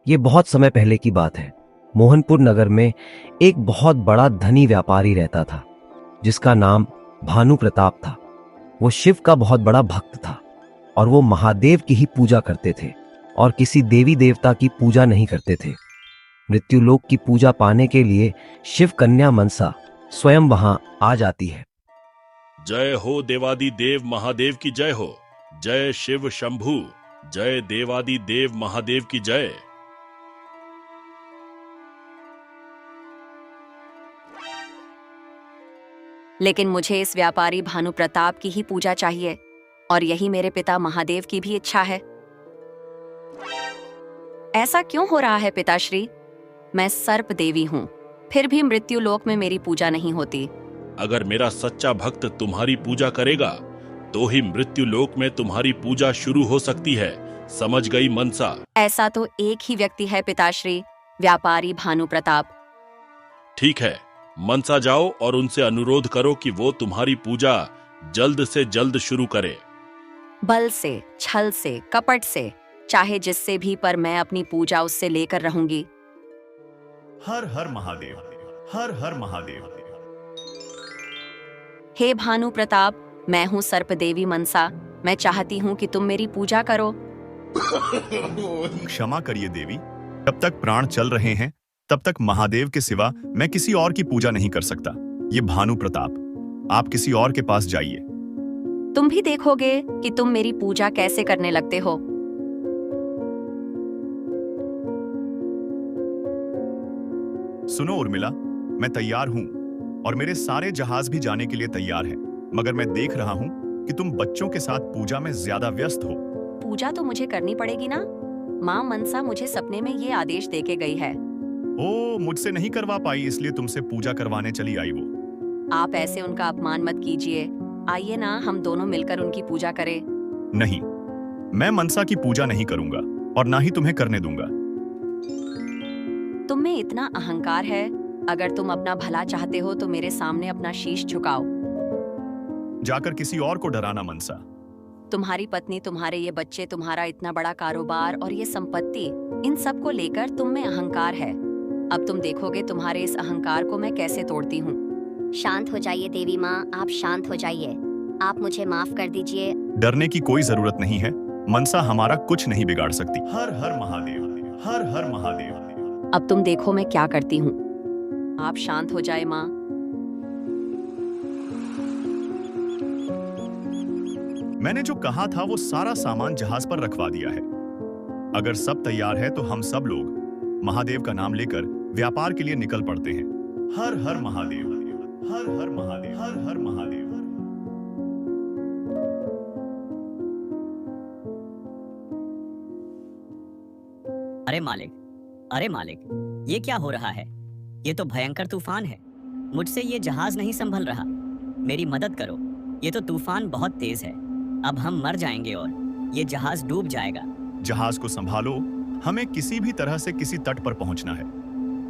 ये बहुत समय पहले की बात है। मोहनपुर नगर में एक बहुत बड़ा धनी व्यापारी रहता था जिसका नाम भानु प्रताप था। वो शिव का बहुत बड़ा भक्त था और वो महादेव की ही पूजा करते थे और किसी देवी देवता की पूजा नहीं करते थे। मृत्युलोक की पूजा पाने के लिए शिव कन्या मनसा स्वयं वहां आ जाती है। जय हो देवादि देव महादेव की जय हो। जय शिव शंभु। जय देवादि देव महादेव की जय। लेकिन मुझे इस व्यापारी भानु प्रताप की ही पूजा चाहिए और यही मेरे पिता महादेव की भी इच्छा है। ऐसा क्यों हो रहा है पिताश्री? मैं सर्प देवी हूँ, फिर भी मृत्यु लोक में मेरी पूजा नहीं होती। अगर मेरा सच्चा भक्त तुम्हारी पूजा करेगा तो ही मृत्यु लोक में तुम्हारी पूजा शुरू हो सकती है। समझ गई मनसा? ऐसा तो एक ही व्यक्ति है पिताश्री, व्यापारी भानु प्रताप। ठीक है, मनसा जाओ और उनसे अनुरोध करो कि वो तुम्हारी पूजा जल्द से जल्द शुरू करे। बल से, छल से, कपट से, चाहे जिससे भी, पर मैं अपनी पूजा उससे लेकर रहूंगी। हर हर महादेव, हर हर महादेव। हे भानु प्रताप, मैं हूँ सर्प देवी मनसा। मैं चाहती हूँ कि तुम मेरी पूजा करो। क्षमा करिए देवी, जब तक प्राण चल रहे हैं तब तक महादेव के सिवा मैं किसी और की पूजा नहीं कर सकता। ये भानु प्रताप, आप किसी और के पास जाइए। तुम भी देखोगे कि तुम मेरी पूजा कैसे करने लगते हो। सुनो उर्मिला, मैं तैयार हूँ और मेरे सारे जहाज भी जाने के लिए तैयार हैं, मगर मैं देख रहा हूँ कि तुम बच्चों के साथ पूजा में ज्यादा व्यस्त हो। पूजा तो मुझे करनी पड़ेगी ना। माँ मनसा मुझे सपने में ये आदेश देके गई है। ओ, मुझसे नहीं करवा पाई इसलिए तुमसे पूजा करवाने चली आई वो। आप ऐसे उनका अपमान मत कीजिए। आइए ना, हम दोनों मिलकर उनकी पूजा करें। नहीं, मैं मनसा की पूजा नहीं करूंगा और ना ही तुम्हें करने दूंगा। तुम में इतना अहंकार है। अगर तुम अपना भला चाहते हो तो मेरे सामने अपना शीश झुकाओ। जाकर किसी और को डराना मनसा। तुम्हारी पत्नी, तुम्हारे ये बच्चे, तुम्हारा इतना बड़ा कारोबार और ये संपत्ति, इन सब को लेकर तुम में अहंकार है। अब तुम देखोगे तुम्हारे इस अहंकार को मैं कैसे तोड़ती हूँ। शांत हो जाइए देवी माँ, आप शांत हो जाइए। आप मुझे माफ कर दीजिए। डरने की कोई जरूरत नहीं है, मनसा हमारा कुछ नहीं बिगाड़ सकती। हर हर महादेव, हर हर महादेव। अब तुम देखो मैं क्या करती हूँ। आप शांत हो जाए माँ। मैंने जो कहा था वो सारा सामान जहाज पर रखवा दिया है। अगर सब तैयार है तो हम सब लोग महादेव का नाम लेकर व्यापार के लिए निकल पड़ते हैं। हर हर महादेव, हर हर महादेव, हर हर महादेव। अरे मालिक, अरे मालिक, ये क्या हो रहा है? ये तो भयंकर तूफान है। मुझसे ये जहाज नहीं संभल रहा। मेरी मदद करो, ये तो तूफान बहुत तेज है। अब हम मर जाएंगे और ये जहाज डूब जाएगा। जहाज को संभालो, हमें किसी भी तरह से किसी तट पर पहुंचना है।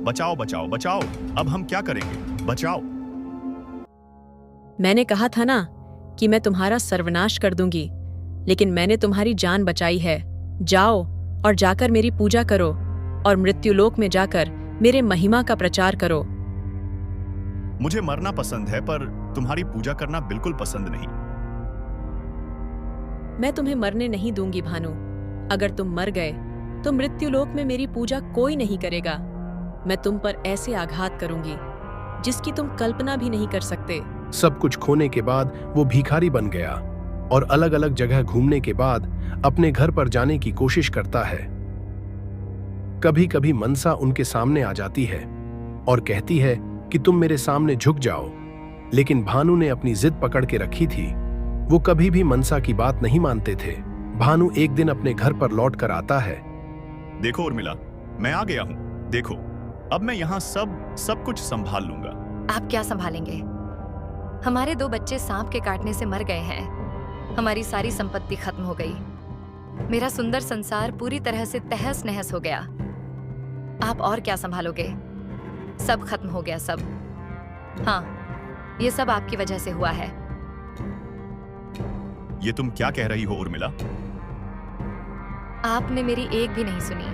बचाओ बचाओ बचाओ, अब हम क्या करेंगे? बचाओ। मैंने कहा था ना कि मैं तुम्हारा सर्वनाश कर दूंगी, लेकिन मैंने तुम्हारी जान बचाई है। जाओ और जाकर मेरी पूजा करो और मृत्युलोक में जाकर मेरे महिमा का प्रचार करो। मुझे मरना पसंद है पर तुम्हारी पूजा करना बिल्कुल पसंद नहीं। मैं तुम्हें मरने नहीं दूंगी भानु। अगर तुम मर गए तो मृत्युलोक में मेरी पूजा कोई नहीं करेगा। मैं तुम पर ऐसे आघात करूंगी जिसकी तुम कल्पना भी नहीं कर सकते। सब कुछ खोने के बाद वो भिखारी बन गया और अलग अलग जगह घूमने के बाद अपने घर पर जाने की कोशिश करता है। कभी कभी मनसा उनके सामने आ जाती है और कहती है कि तुम मेरे सामने झुक जाओ, लेकिन भानु ने अपनी जिद पकड़ के रखी थी। वो कभी भी मनसा की बात नहीं मानते थे। भानु एक दिन अपने घर पर लौट कर आता है। देखो उर्मिला, मैं आ गया हूँ। देखो, अब मैं यहाँ सब कुछ संभाल लूंगा। आप क्या संभालेंगे? हमारे 2 बच्चे सांप के काटने से मर गए हैं। हमारी सारी संपत्ति खत्म हो गई। मेरा सुंदर संसार पूरी तरह से तहस नहस हो गया। आप और क्या संभालोगे? सब खत्म हो गया, सब। हाँ, ये सब आपकी वजह से हुआ है। ये तुम क्या कह रही हो उर्मिला? आपने मेरी एक भी नहीं सुनी।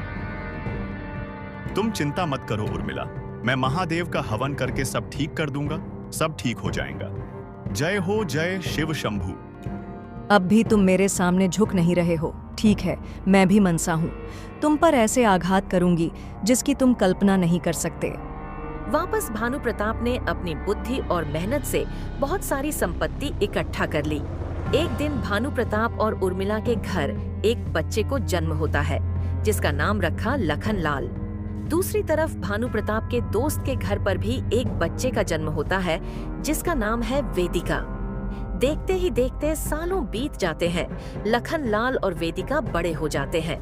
तुम चिंता मत करो उर्मिला, मैं महादेव का हवन करके सब ठीक कर दूंगा, सब ठीक हो जाएगा। जय हो जय शिव शंभू। अब भी तुम मेरे सामने झुक नहीं रहे हो। ठीक है, मैं भी मनसा हूँ। तुम पर ऐसे आघात करूंगी जिसकी तुम कल्पना नहीं कर सकते। वापस भानु प्रताप ने अपनी बुद्धि और मेहनत से बहुत सारी संपत्ति इकट्ठा कर ली। एक दिन भानु प्रताप और उर्मिला के घर एक बच्चे को जन्म होता है जिसका नाम रखा लखन लाल। दूसरी तरफ भानु प्रताप के दोस्त के घर पर भी एक बच्चे का जन्म होता है जिसका नाम है वेदिका। देखते ही देखते सालों बीत जाते हैं। लखन लाल और वेदिका बड़े हो जाते हैं।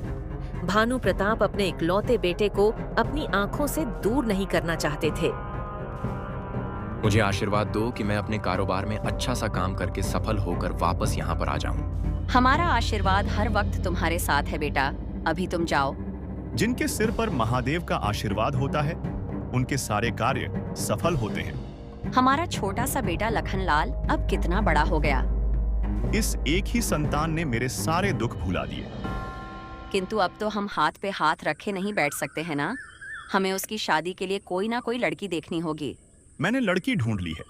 भानु प्रताप अपने इकलौते बेटे को अपनी आंखों से दूर नहीं करना चाहते थे। मुझे आशीर्वाद दो कि मैं अपने कारोबार में अच्छा सा काम करके सफल होकर वापस यहाँ पर आ जाऊं। हमारा आशीर्वाद हर वक्त तुम्हारे साथ है बेटा, अभी तुम जाओ। जिनके सिर पर महादेव का आशीर्वाद होता है उनके सारे कार्य सफल होते हैं। हमारा छोटा सा बेटा लखन लाल अब कितना बड़ा हो गया। इस एक ही संतान ने मेरे सारे दुख भुला दिए। किंतु अब तो हम हाथ पे हाथ रखे नहीं बैठ सकते हैं ना। हमें उसकी शादी के लिए कोई ना कोई लड़की देखनी होगी। मैंने लड़की ढूंढ ली है,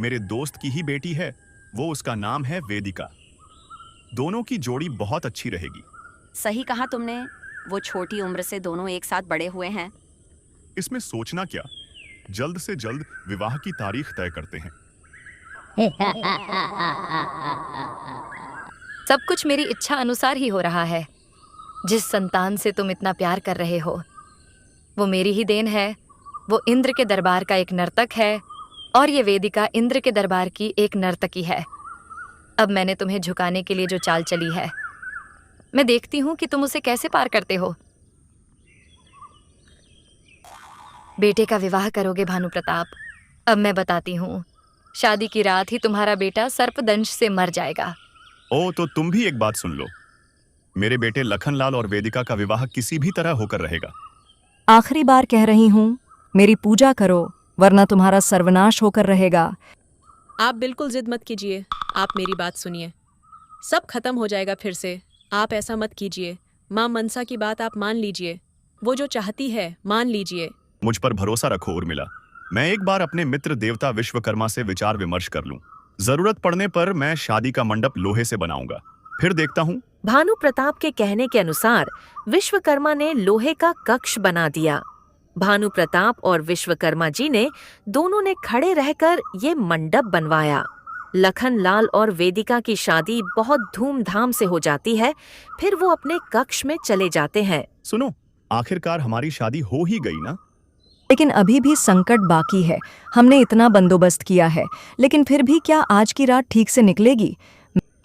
मेरे दोस्त की ही बेटी है, वो उसका नाम है वेदिका। दोनों की जोड़ी बहुत अच्छी रहेगी। सही कहा तुमने, वो छोटी उम्र से दोनों एक साथ बड़े हुए हैं। इसमें सोचना क्या, जल्द से जल्द विवाह की तारीख तय करते हैं। सब कुछ मेरी इच्छा अनुसार ही हो रहा है। जिस संतान से तुम इतना प्यार कर रहे हो वो मेरी ही देन है। वो इंद्र के दरबार का एक नर्तक है और ये वेदिका इंद्र के दरबार की एक नर्तकी है। अब मैंने तुम्हें झुकाने के लिए जो चाल चली है, मैं देखती हूँ कि तुम उसे कैसे पार करते हो। बेटे का विवाह करोगे भानु प्रताप? अब मैं बताती हूँ, शादी की रात ही तुम्हारा बेटा सर्पदंश से मर जाएगा। ओ, तो तुम भी एक बात सुन लो, मेरे बेटे लखन लाल और वेदिका का विवाह किसी भी तरह होकर रहेगा। आखिरी बार कह रही हूँ, मेरी पूजा करो वरना तुम्हारा सर्वनाश होकर रहेगा। आप बिल्कुल जिद मत कीजिए, आप मेरी बात सुनिए। सब खत्म हो जाएगा फिर से। आप ऐसा मत कीजिए। माँ मनसा की बात आप मान लीजिए। वो जो चाहती है मान लीजिए। मुझ पर भरोसा रखो उर्मिला, मैं एक बार अपने मित्र देवता विश्वकर्मा से विचार विमर्श कर लूं। जरूरत पड़ने पर मैं शादी का मंडप लोहे से बनाऊंगा, फिर देखता हूँ। भानु प्रताप के कहने के अनुसार विश्वकर्मा ने लोहे का कक्ष बना दिया। भानु प्रताप और विश्वकर्मा जी ने दोनों ने खड़े रहकर ये मंडप बनवाया। लखन लाल और वेदिका की शादी बहुत धूमधाम से हो जाती है। फिर वो अपने कक्ष में चले जाते हैं। सुनो, आखिरकार हमारी शादी हो ही गई ना। लेकिन अभी भी संकट बाकी है। हमने इतना बंदोबस्त किया है, लेकिन फिर भी क्या आज की रात ठीक से निकलेगी?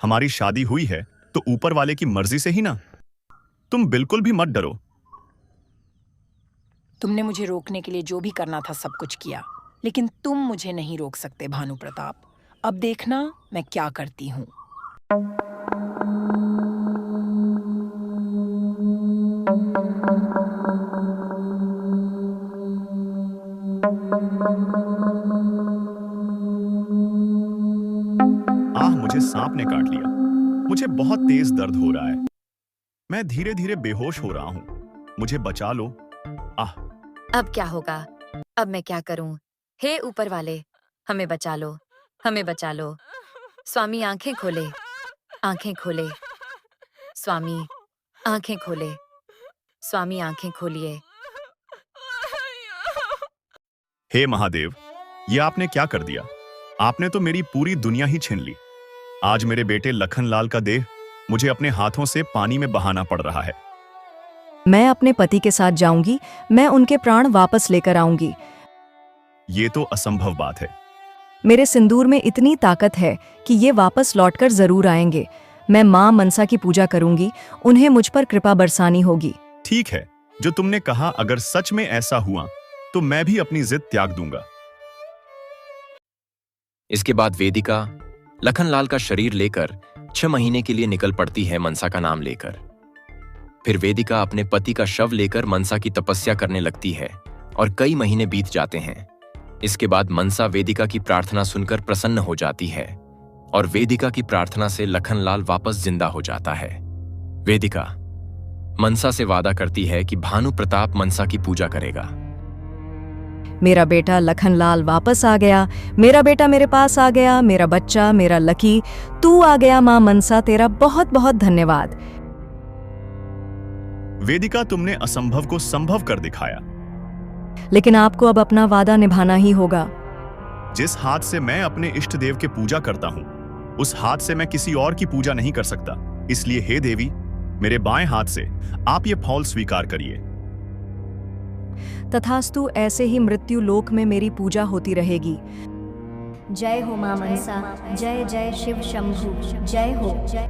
हमारी शादी हुई है तो ऊपर वाले की मर्जी से ही ना। तुम बिल्कुल भी मत डरो। तुमने मुझे रोकने के लिए जो भी करना था सब कुछ किया, लेकिन तुम मुझे नहीं रोक सकते भानु प्रताप। अब देखना मैं क्या करती हूँ। मुझे सांप ने काट लिया। मुझे बहुत तेज दर्द हो रहा है। मैं धीरे धीरे बेहोश हो रहा हूँ। मुझे बचा लो। अब क्या होगा? अब मैं क्या करूं? हे ऊपर वाले, हमें बचा लो, हमें बचा लो। स्वामी आंखें खोले, आंखें खोले। स्वामी आंखें खोले, स्वामी आंखें खोलिए। हे महादेव, ये आपने क्या कर दिया? आपने तो मेरी पूरी दुनिया ही छीन ली। आज मेरे बेटे लखन लाल का देह मुझे अपने हाथों से पानी में बहाना पड़ रहा है। मैं अपने पति के साथ जाऊंगी, मैं उनके प्राण वापस लेकर आऊंगी। ये तो असंभव बात है। मेरे सिंदूर में इतनी ताकत है कि ये वापस लौटकर जरूर आएंगे। मैं माँ मनसा की पूजा करूंगी, उन्हें मुझ पर कृपा बरसानी होगी। ठीक है, जो तुमने कहा, अगर सच में ऐसा हुआ तो मैं भी अपनी जिद त्याग दूंगा। इसके बाद वेदिका लखनलाल का शरीर लेकर 6 महीने के लिए निकल पड़ती है मनसा का नाम लेकर। फिर वेदिका अपने पति का शव लेकर मनसा की तपस्या करने लगती है और कई महीने बीत जाते हैं। इसके बाद मनसा वेदिका की प्रार्थना सुनकर प्रसन्न हो जाती है और वेदिका की प्रार्थना से लखनलाल वापस जिंदा हो जाता है। वेदिका, मनसा से वादा करती है कि भानु प्रताप मनसा की पूजा करेगा। मेरा बेटा लखनलाल वापस आ गया, मेरा बेटा मेरे पास आ गया, मेरा बच्चा, मेरा लकी, तू आ गया माँ मनसा, तेरा बहुत बहुत धन्यवाद। वेदिका, तुमने असंभव को संभव कर दिखाया। लेकिन आपको अब अपना वादा निभाना ही होगा। जिस हाथ से मैं अपने इष्ट देव की पूजा करता हूं, उस हाथ से मैं किसी और की पूजा नहीं कर सकता। इसलिए हे देवी, मेरे बाएं हाथ से आप ये फौल स्वीकार करिए। तथास्तु, ऐसे ही मृत्यु लोक में मेरी पूजा होती रहेगी। जय हो मां मनसा, जय जय शिव शंभु, जय हो।